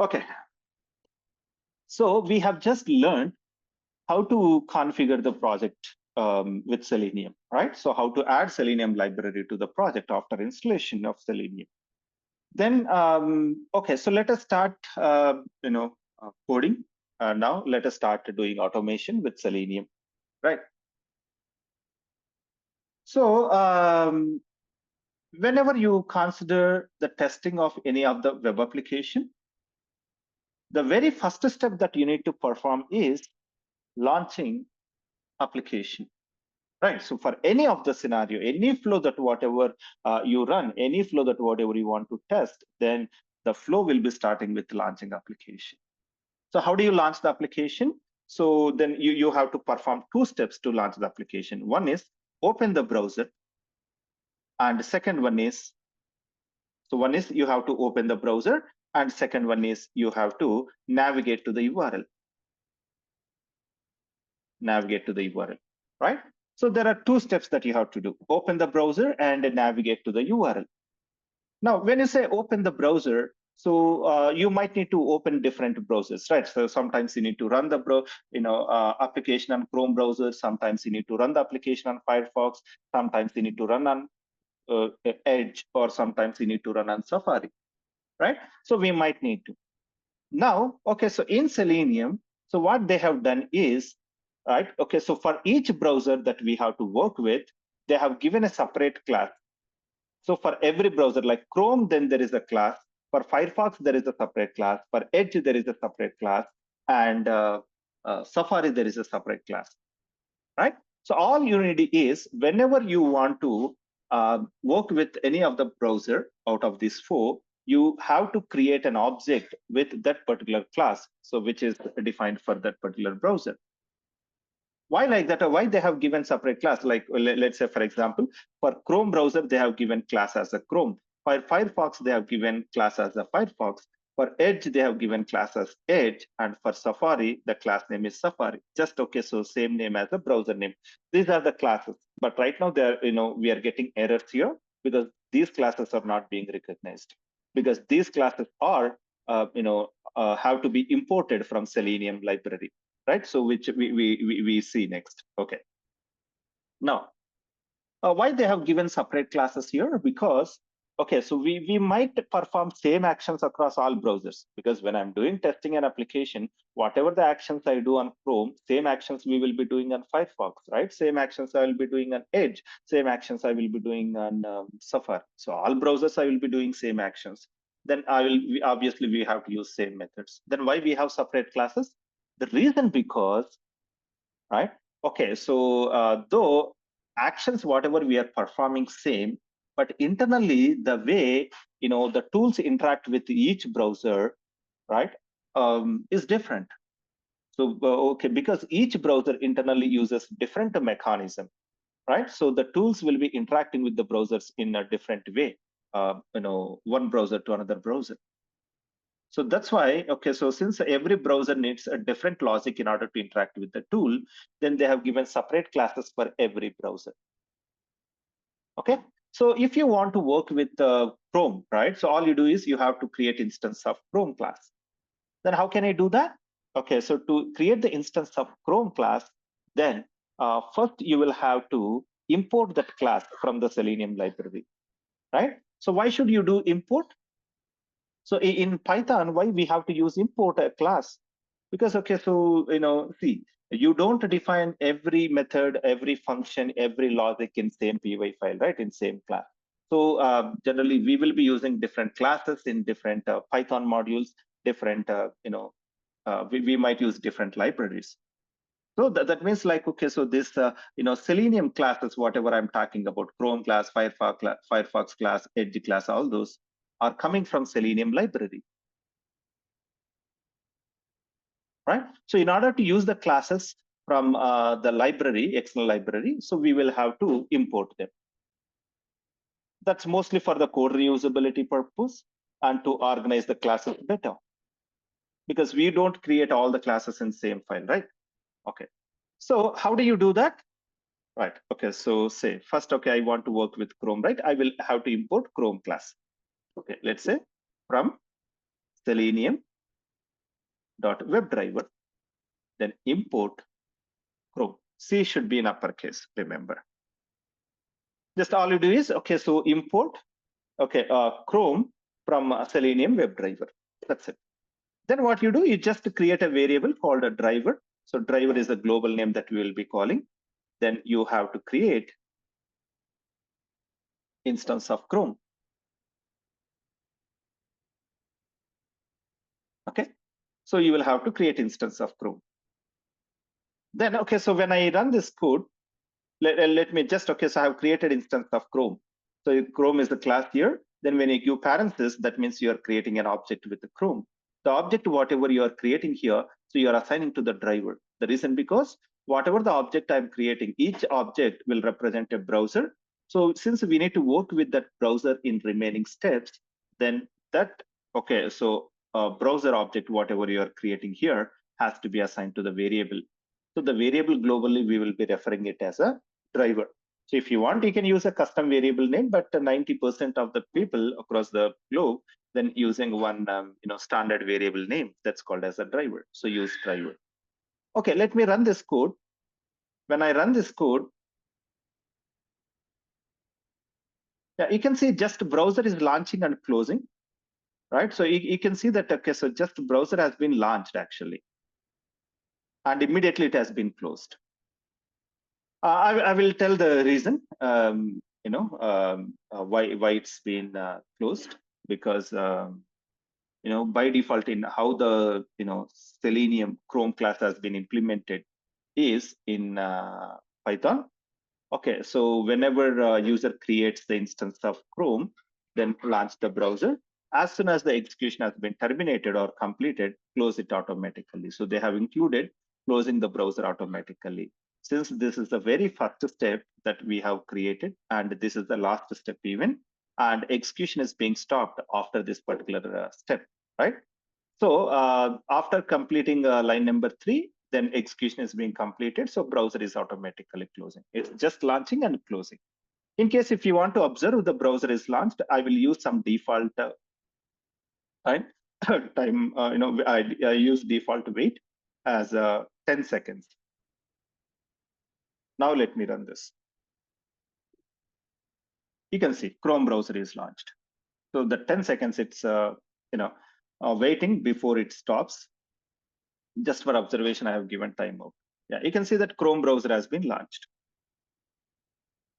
Okay, so we have just learned how to configure the project with Selenium, right? So how to add Selenium library to the project after installation of Selenium. Then, okay, so let us start, coding. Now let us start doing automation with Selenium, right? So whenever you consider the testing of any of the web application, the very first step that you need to perform is launching application, right? So for any of the scenario, any flow that whatever you run, any flow that whatever you want to test, then the flow will be starting with launching application. So how do you launch the application? So then you have to perform two steps to launch the application. One is open the browser, and the second one is, so one is you have to open the browser, and second one is you have to navigate to the URL. Navigate to the URL, right? So there are two steps that you have to do: open the browser and navigate to the URL. Now, when you say open the browser, so you might need to open different browsers, right? So sometimes you need to run the application on Chrome browser. Sometimes you need to run the application on Firefox. Sometimes you need to run on Edge, or sometimes you need to run on Safari, right? So we might need to. Now, okay, so in Selenium, so what they have done is, right? Okay, so for each browser that we have to work with, they have given a separate class. So for every browser, like Chrome, then there is a class. For Firefox, there is a separate class. For Edge, there is a separate class. And Safari, there is a separate class, right? So all you need is, whenever you want to work with any of the browser out of these four, you have to create an object with that particular class, so which is defined for that particular browser. Why like that? Or why they have given separate class? Like, let's say, for example, for Chrome browser, they have given class as a Chrome. For Firefox, they have given class as a Firefox. For Edge, they have given class as Edge. And for Safari, the class name is Safari. Just okay, so same name as the browser name. These are the classes. But right now, they're, we are getting errors here because these classes are not being recognized. Because these classes are, have to be imported from Selenium library, right? So which we see next. Okay. Now, why they have given separate classes here? Because, okay, so we might perform same actions across all browsers, because when I'm doing testing an application, whatever the actions I do on Chrome, same actions we will be doing on Firefox, right? Same actions I will be doing on Edge, same actions I will be doing on Safari. So all browsers I will be doing same actions. Then obviously we have to use same methods. Then why we have separate classes? The reason because, right? Okay, so though actions, whatever we are performing same, but internally the way, the tools interact with each browser, right, is different. So, okay, because each browser internally uses different mechanism, right? So the tools will be interacting with the browsers in a different way, one browser to another browser. So that's why, okay, so since every browser needs a different logic in order to interact with the tool, then they have given separate classes for every browser. Okay, so if you want to work with Chrome, right? So all you do is you have to create instance of Chrome class. Then how can I do that? Okay, so to create the instance of Chrome class, then first you will have to import that class from the Selenium library, right? So why should you do import? So in Python, why we have to use import a class? Because, okay, so, see, you don't define every method, every function, every logic in same py file, right, in same class. So generally, we will be using different classes in different Python modules, different, we might use different libraries. So that means like, okay, so this, Selenium classes, whatever I'm talking about, Chrome class, Firefox class, Edge class, all those are coming from Selenium library, right? So in order to use the classes from the library, external library, so we will have to import them. That's mostly for the code reusability purpose and to organize the classes better, because we don't create all the classes in same file, right? Okay. So how do you do that? Right. Okay. So say first, okay, I want to work with Chrome, right? I will have to import Chrome class. Okay. Let's say from Selenium webdriver, then import Chrome. C should be in uppercase, remember. Just all you do is, okay, so import, okay, Chrome from Selenium WebDriver. That's it. Then what you do, you just create a variable called a driver. So driver is the global name that we will be calling. Then you have to create instance of Chrome. Okay, so you will have to create instance of Chrome. Then, okay, so when I run this code, let me just, okay, so I have created instance of Chrome. So Chrome is the class here. Then when you give parenthesis, that means you are creating an object with the Chrome. The object, whatever you are creating here, so you are assigning to the driver. The reason because whatever the object I'm creating, each object will represent a browser. So since we need to work with that browser in remaining steps, then that, okay, so browser object, whatever you are creating here, has to be assigned to the variable. So the variable globally, we will be referring it as a driver. So if you want, you can use a custom variable name, but 90% of the people across the globe then using one standard variable name that's called as a driver. So use driver. Okay, let me run this code. When I run this code, yeah, you can see just browser is launching and closing, right? So you can see that, okay, so just browser has been launched actually, and immediately it has been closed. I will tell the reason, why it's been closed, because by default in how the Selenium Chrome class has been implemented is in Python. Okay, so whenever a user creates the instance of Chrome, then launch the browser. As soon as the execution has been terminated or completed, close it automatically. So they have included closing the browser automatically. Since this is the very first step that we have created, and this is the last step even, and execution is being stopped after this particular step, right? So after completing line number 3, then execution is being completed. So browser is automatically closing. It's just launching and closing. In case if you want to observe the browser is launched, I will use some default time. I use default wait as 10 seconds. Now let me run this. You can see Chrome browser is launched. So the 10 seconds, it's waiting before it stops. Just for observation, I have given timeout. Yeah, you can see that Chrome browser has been launched.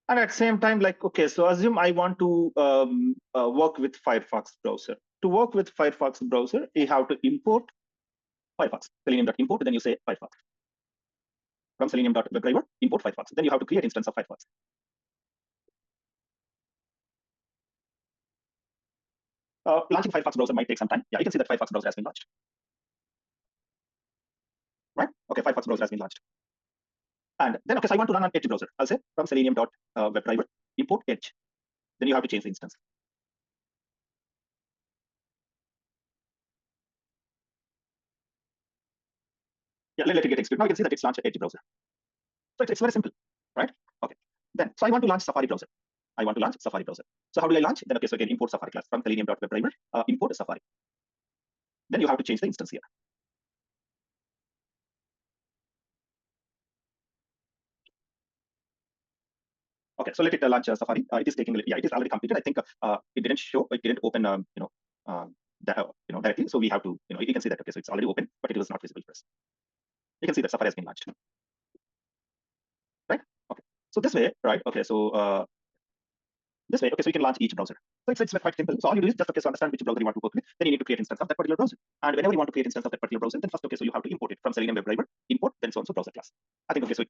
And at the same time, like, okay, so assume I want to work with Firefox browser. To work with Firefox browser, you have to import Firefox, selenium.import, then you say Firefox. From selenium.webdriver, import Firefox. Then you have to create instance of Firefox. Launching Firefox browser might take some time. Yeah, you can see that Firefox browser has been launched. Right? Okay, Firefox browser has been launched. And then, okay, so I want to run an Edge browser. I'll say from selenium.webdriver, import Edge. Then you have to change the instance. Yeah, let it get executed. Now you can see that it's launched Edge browser. So it's very simple, right? Okay. Then, so I want to launch Safari browser. I want to launch Safari browser. So how do I launch? Then, okay, so again, import Safari class from selenium.webdriver, import Safari. Then you have to change the instance here. Okay, so let it launch Safari. It is taking, yeah, it is already completed. I think it didn't show, it didn't open, directly. So we have to, you can see that, okay, so it's already open, but it was not visible for us. You can see that Safari has been launched, right? Okay, so this way, right? Okay, so this way, okay, so you can launch each browser. So it's quite simple. So all you do is just, okay, so understand which browser you want to work with. Then you need to create instance of that particular browser. And whenever you want to create instance of that particular browser, then first, okay, so you have to import it from Selenium WebDriver, import, then so on, so browser class. I think, okay, so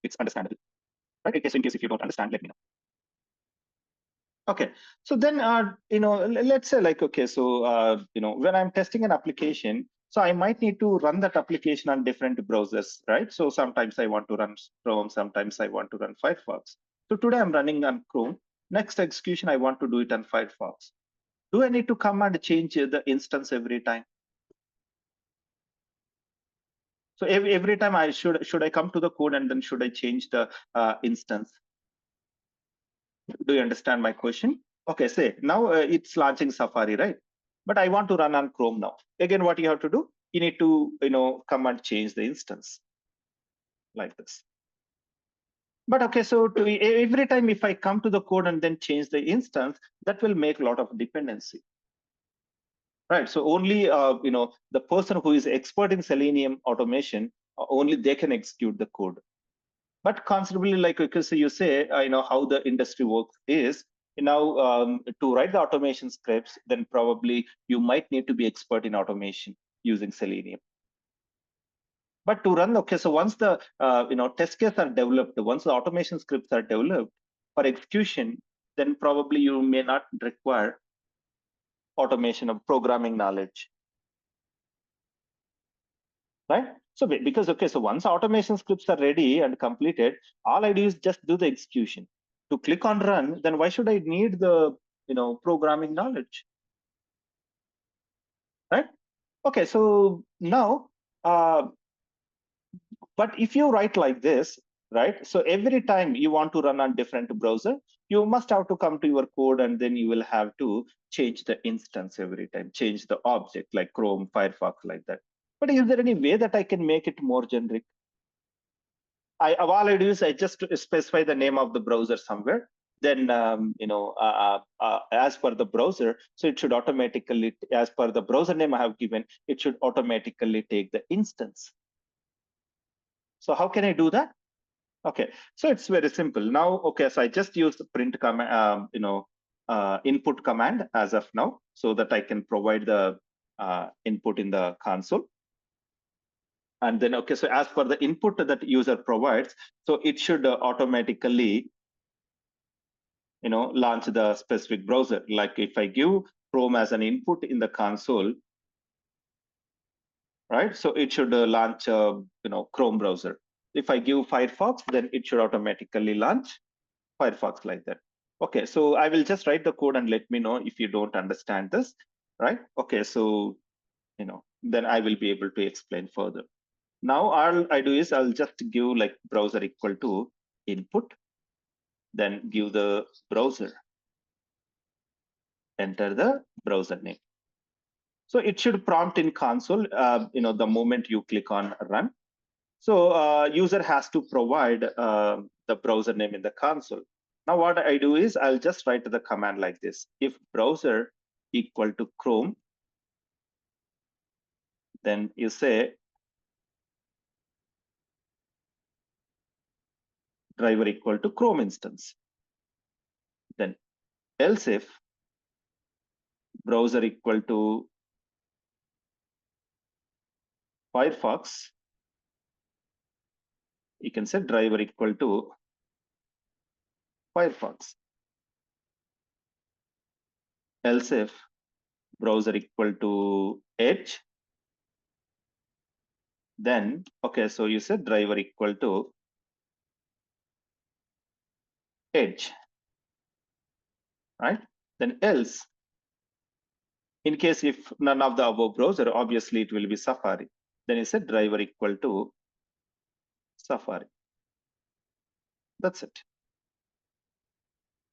it's understandable, right? Okay, so in case if you don't understand, let me know. Okay, so then, let's say like, okay, so, when I'm testing an application, so I might need to run that application on different browsers, right? So sometimes I want to run Chrome, sometimes I want to run Firefox. So today I'm running on Chrome. Next execution, I want to do it on Firefox. Do I need to come and change the instance every time? So every time I should I come to the code and then should I change the instance? Do you understand my question? Okay, say now it's launching Safari, right? But I want to run on Chrome now. Again, what you have to do? you need to, come and change the instance like this. But okay, so every time if I come to the code and then change the instance, that will make a lot of dependency. Right. So only the person who is expert in Selenium automation, only they can execute the code. But considerably, like because you say, how the industry works is now to write the automation scripts, then probably you might need to be expert in automation using Selenium. But to run, okay, so once the test cases are developed, once the automation scripts are developed for execution, then probably you may not require automation of programming knowledge. Right? So because, okay, so once automation scripts are ready and completed, all I do is just do the execution. To click on run, then why should I need the programming knowledge? Right? Okay, so now, but if you write like this, right? So every time you want to run on different browser, you must have to come to your code and then you will have to change the instance every time, change the object like Chrome, Firefox, like that. But is there any way that I can make it more generic? All I do is I just specify the name of the browser somewhere. Then, as per the browser, so it should automatically, as per the browser name I have given, it should automatically take the instance. So how can I do that? Okay, so it's very simple. Now, okay, so I just use the print command, input command as of now, so that I can provide the input in the console. And then, okay, so as per the input that user provides, so it should automatically, launch the specific browser. Like if I give Chrome as an input in the console, right? So it should launch, Chrome browser. If I give Firefox, then it should automatically launch Firefox like that. Okay, so I will just write the code and let me know if you don't understand this, right? Okay, so, then I will be able to explain further. Now all I do is I'll just give like browser equal to input, then give the browser, enter the browser name. So it should prompt in console, the moment you click on run. So user has to provide the browser name in the console. Now what I do is I'll just write the command like this. If browser equal to Chrome, then you say driver equal to Chrome instance. Then else if browser equal to Firefox, you can say driver equal to Firefox. Else if browser equal to Edge, then, okay, so you said driver equal to Edge, right? Then else, in case if none of the above browser, obviously it will be Safari. Then you said driver equal to Safari. That's it.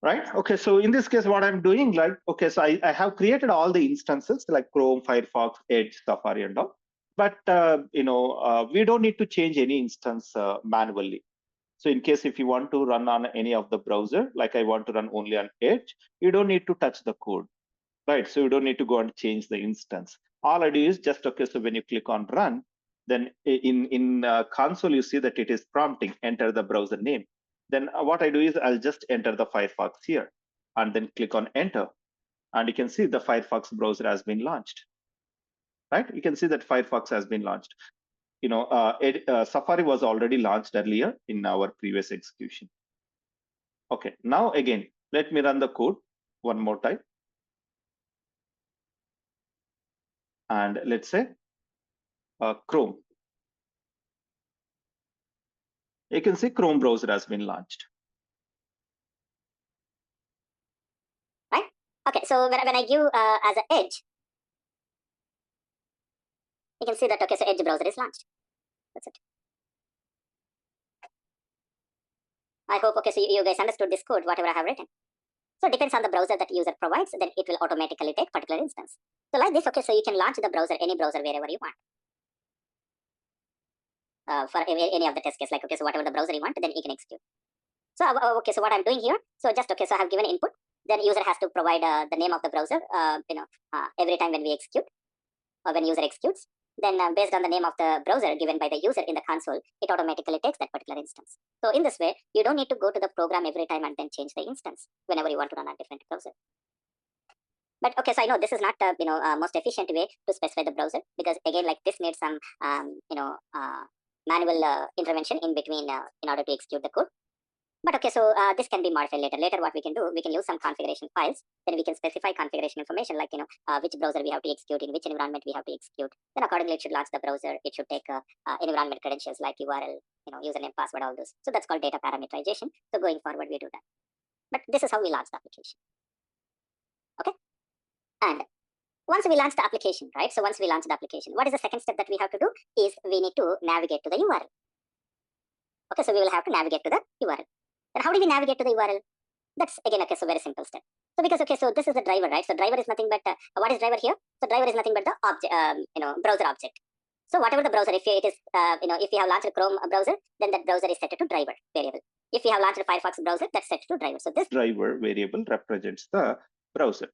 Right? Okay, so in this case, what I'm doing, like, okay, so I have created all the instances like Chrome, Firefox, Edge, Safari, and all. But, we don't need to change any instance manually. So in case if you want to run on any of the browser, like I want to run only on Edge, you don't need to touch the code, right? So you don't need to go and change the instance. All I do is just, okay, so when you click on run, then in console, you see that it is prompting, enter the browser name. Then what I do is I'll just enter the Firefox here and then click on enter. And you can see the Firefox browser has been launched, right? You can see that Firefox has been launched. Safari was already launched earlier in our previous execution. Okay, now again, let me run the code one more time. And let's say Chrome. You can see Chrome browser has been launched. Right? Okay, so when I give as an Edge, you can see that, okay, so Edge browser is launched. That's it. I hope, okay, so you guys understood this code, whatever I have written. So it depends on the browser that user provides, then it will automatically take particular instance. So like this, okay, so you can launch the browser, any browser, wherever you want. for any of the test case, like, okay, so whatever the browser you want, then you can execute. So, okay, so what I'm doing here, so just, okay, so I have given input, then user has to provide the name of the browser, every time when we execute, or when user executes, then based on the name of the browser given by the user in the console, it automatically takes that particular instance. So in this way, you don't need to go to the program every time and then change the instance whenever you want to run a different browser. But okay, so I know this is not the most efficient way to specify the browser, because again, like, this needs some manual intervention in between in order to execute the code. But okay, so this can be modified later. Later, what we can do, we can use some configuration files. Then we can specify configuration information, like, which browser we have to execute, in which environment we have to execute. Then accordingly, it should launch the browser. It should take environment credentials like URL, username, password, all those. So that's called data parameterization. So going forward, we do that. But this is how we launch the application. Okay. And once we launch the application, right? So once we launch the application, what is the second step that we have to do? Is we need to navigate to the URL. Okay, so we will have to navigate to the URL. Then how do we navigate to the URL? That's again, okay, so very simple step. So because, okay, so this is the driver, right? So driver is nothing but, what is driver here? So driver is nothing but the object, browser object. So whatever the browser, if it is, if you have launched a Chrome browser, then that browser is set to driver variable. If you have launched a Firefox browser, that's set to driver. So this driver variable represents the browser.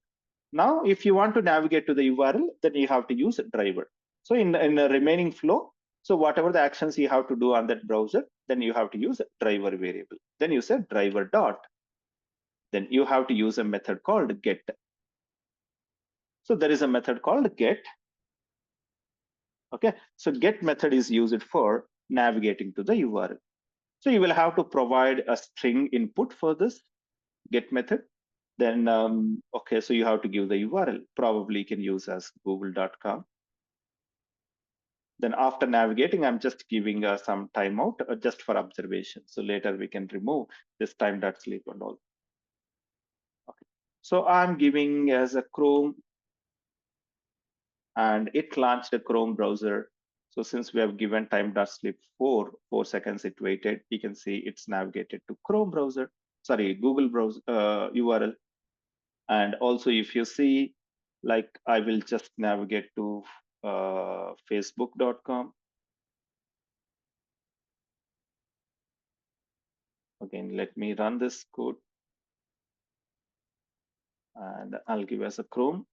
Now, if you want to navigate to the URL, then you have to use driver. So in the remaining flow, so whatever the actions you have to do on that browser, then you have to use driver variable. Then you say driver dot. Then you have to use a method called get. So there is a method called get. Okay, so get method is used for navigating to the URL. So you will have to provide a string input for this get method. Then, okay, so you have to give the URL. Probably you can use as google.com. Then after navigating, I'm just giving some timeout just for observation. So later we can remove this time.sleep and all. Okay. So I'm giving as a Chrome, and it launched a Chrome browser. So since we have given time.sleep 4 seconds, it waited. You can see it's navigated to Chrome browser, sorry, Google browser URL. And also if you see, like, I will just navigate to facebook.com. Again, let me run this code. And I'll give as a Chrome.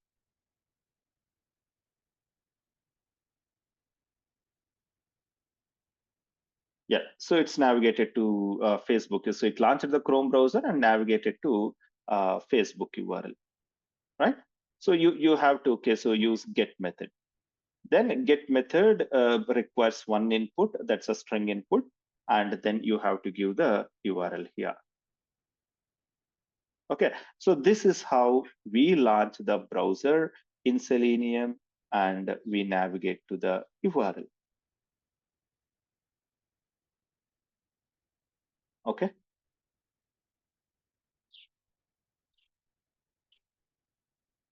Yeah, so it's navigated to Facebook. So it launched the Chrome browser and navigated to Facebook URL, right? So you have to, okay, so use get method. Then get method requires one input, that's a string input, and then you have to give the URL here. Okay, so this is how we launch the browser in Selenium and we navigate to the URL. Okay.